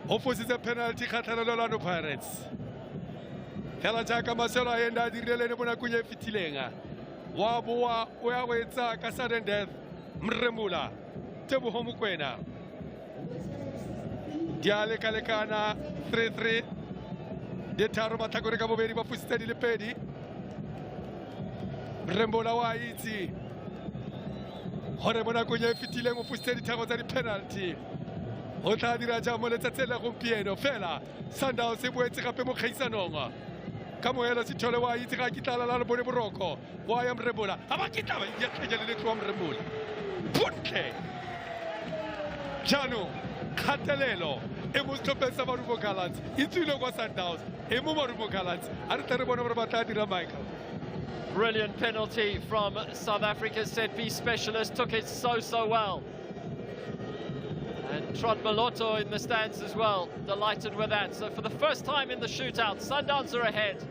ofusitse penalty kgatlhanelo lwano Pirates fela jaaka maselo a enda a dirile le bona kunya e fetileng wa boa o ya go etsa ka sudden death Mremula Teboho Mokoena di a lekalekana 3-3 di tharo matlhakore ka bobedi ba fusitse di le pedi Mremula wa itse gore mo nakong e fetileng o fusitse dithago tsa di-penalty o tla dira jang mo letsatsing la gompieno fela Sundowns e boetse gape mo kgaisanong ka moelo Sithole wa itse ga kitlala la le bone boroko wa ya Mremula a ba kitlaba ya tlhanya le tloa Mremula bontle jaanong kgatelelo e mo setlhopheng sa Marumo Galants e tswile kwa Sundowns e mo Marumo Galants a re tle re bone gore ba tla dira Michael. Brilliant penalty from South Africa's set-piece specialist, took it so well. And Trot Maloto in the stands as well, delighted with that. So for the first time in the shootout, Sundowns are ahead.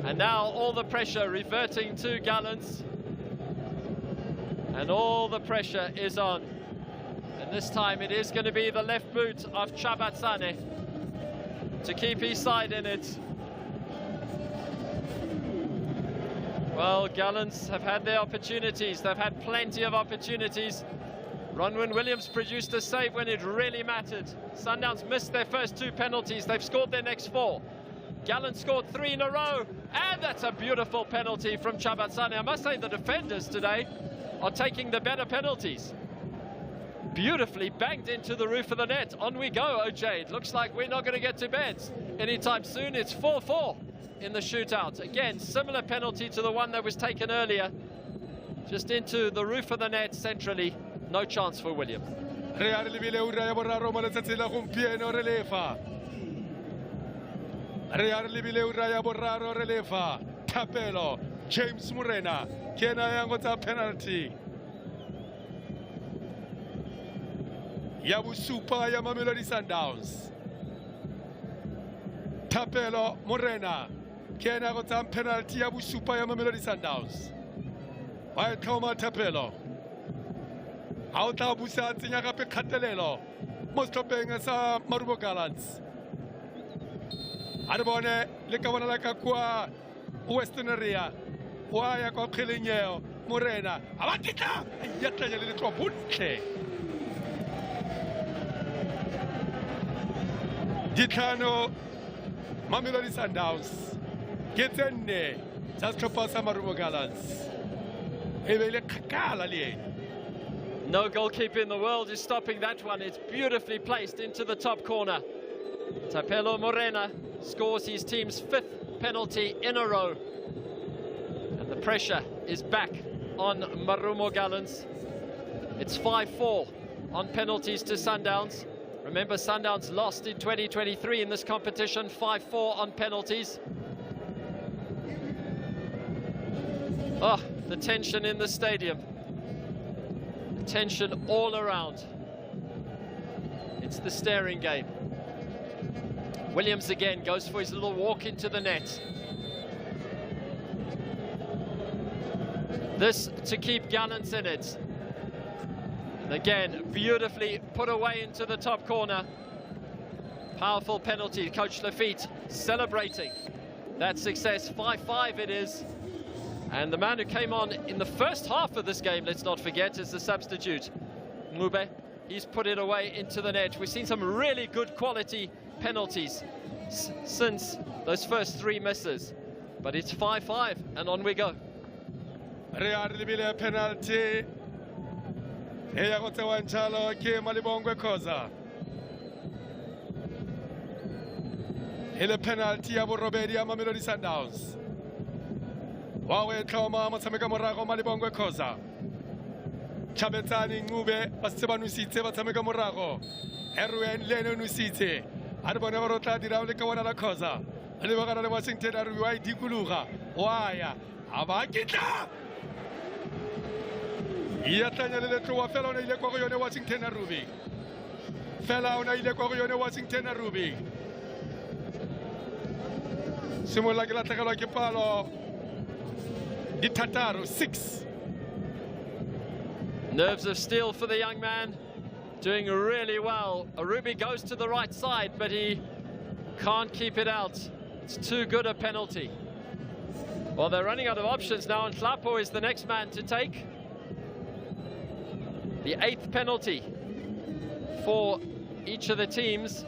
And now all the pressure reverting to Gallants. And all the pressure is on. And this time it is going to be the left boot of Chabatsane to keep his side in it. Well, Gallants have had their opportunities. They've had plenty of opportunities. Ronwin Williams produced a save when it really mattered. Sundowns missed their first 2 penalties. They've scored their next 4. Gallants scored 3 in a row. And that's a beautiful penalty from Chabatsane. I must say the defenders today are taking the better penalties. Beautifully banged into the roof of the net. On we go, OJ. It looks like we're not going to get to bed anytime soon. It's 4-4. In the shootout. Again, similar penalty to the one that was taken earlier. Just into the roof of the net centrally. No chance for William. Tapelo, James Morena, Kena Yangota penalty. Yabu Super Mamelodi Sundowns. Tapelo, Morena. Kena got some penalty Abu Super ya Mamelodi Sundowns. Wa thoma Tapelo. Ha o tla busa tsenya gape kgatelelo mo setlhopheng sa Marumo Galants. A re bone le ka bona la ka kwa Western area wa ya kwa Kgelenyeo Morena a ba kitla ya tlanya le tlo bontle. Ditlhano Mamelodi Sundowns. Get in there. Just to pass Marumo Galants. No goalkeeper in the world is stopping that one. It's beautifully placed into the top corner. Tapelo Morena scores his team's 5th penalty in a row. And the pressure is back on Marumo Gallants. It's 5-4 on penalties to Sundowns. Remember, Sundowns lost in 2023 in this competition, 5-4 on penalties. Oh, the tension in the stadium. The tension all around. It's the staring game. Williams again goes for his little walk into the net. This to keep Gallants in it. And again, beautifully put away into the top corner. Powerful penalty. Coach Lafitte celebrating that success. 5-5 it is. And the man who came on in the first half of this game, let's not forget, is the substitute, Ngube. He's put it away into the net. We've seen some really good quality penalties since those first 3 misses. But it's 5-5, and on we go. Penalty. Ile penalty ya borobedi ya Mamelodi Sundowns. Wawe thoma motshameka morago Malibongwe Khoza. Chabetsani Ngube ba se ba nusitse ba tshameka morago. Erwen Leno nusitse. A re bone ba rotla dira le ka bona la Khoza. Le ba kana le Washington Arubi wa idikuluga. Wa ya a ba kitla. Ya tlanya le tlo wa fela ona ile kwa go yone Washington Arubi. Fela ona ile kwa go yone Washington Arubi. Simola ke latlhegelwa ke palo. Ditataro 6. Nerves of steel for the young man. doing really well. Arubi goes to the right side, but he can't keep it out. It's too good a penalty. Well, they're running out of options now, and Tlapo is the next man to take. The 8th penalty for each of the teams.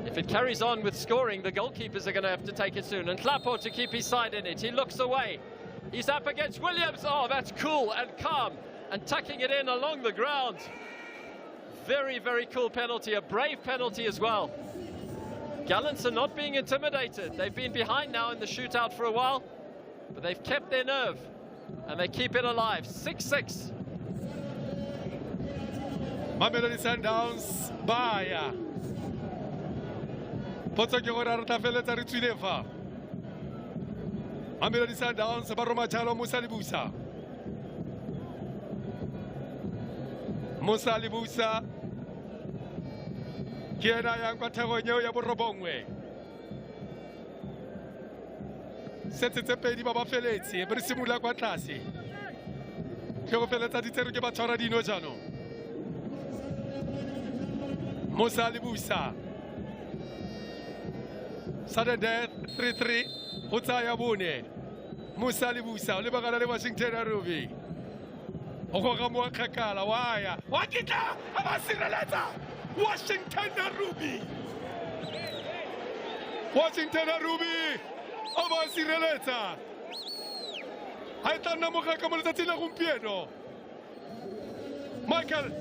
If it carries on with scoring, the goalkeepers are going to have to take it soon. And Tlapo to keep his side in it. He looks away. He's up against Williams. Oh, that's cool and calm. And tucking it in along the ground. Very, very cool penalty. A brave penalty as well. Gallants are not being intimidated. They've been behind now in the shootout for a while, but they've kept their nerve and they keep it alive. 6-6. Mamelodi Sundowns baya. Potso ke gore re tla feletsa re tswile fa. Mamelodi Sundowns ba roma jalo Musa Lebusa. Musa Lebusa ke ena yang kwa thegong eo ya borobongwe. Setse tse pedi ba ba feletse be re simolola kwa tlase. Ke go feletsa ditshero ke ba tshwara dino jaanong. Musa Lebusa. Sudden death 3-3 go tsaya bone. Musa Lebusa o lebagana le Washington Arubi. O go ga mo kgakala wa ya. Wa kitla a ba sireletsa. Washington Arubi. Washington Arubi. A ba sireletsa. Ha tla nna mo ga ka mo letsatsi la gompieno. Michael,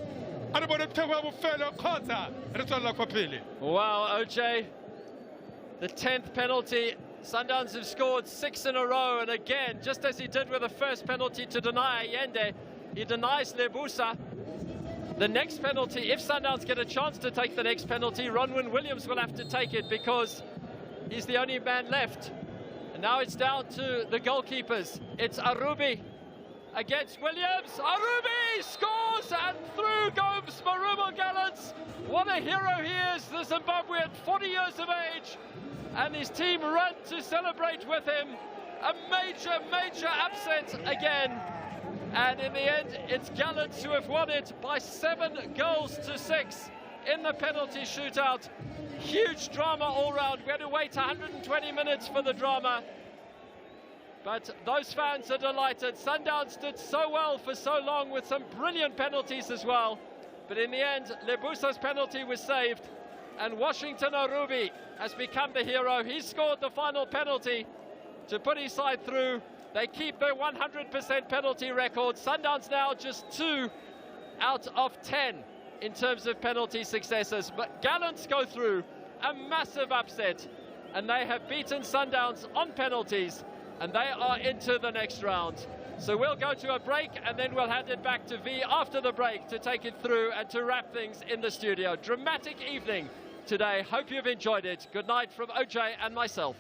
a re bone phego ya bofelo kgotsa re tswalla kwa pele. Wow, OJ. The 10th penalty. Sundowns have scored 6 in a row, and again, just as he did with the first penalty to deny Allende, he denies Lebusa. The next penalty, if Sundowns get a chance to take the next penalty, Ronwin Williams will have to take it because he's the only man left. And now it's down to the goalkeepers. It's Arubi against Williams. Arubi scores, and through goes Marumo Galants. What a hero he is, the Zimbabwean, 40 years of age. And his team run to celebrate with him. A major, major upset again. And in the end, it's Galants who have won it by 7-6 in the penalty shootout. Huge drama all round. We had to wait 120 minutes for the drama. But those fans are delighted. Sundowns did so well for so long with some brilliant penalties as well. But in the end, Lebusa's penalty was saved. And Washington Arubi has become the hero. He scored the final penalty to put his side through. They keep their 100% penalty record. Sundowns now just 2 out of 10 in terms of penalty successes. But Gallants go through a massive upset, and they have beaten Sundowns on penalties, and they are into the next round. So we'll go to a break, and then we'll hand it back to V after the break to take it through and to wrap things in the studio. Dramatic evening today. Hope you've enjoyed it. Good night from OJ and myself.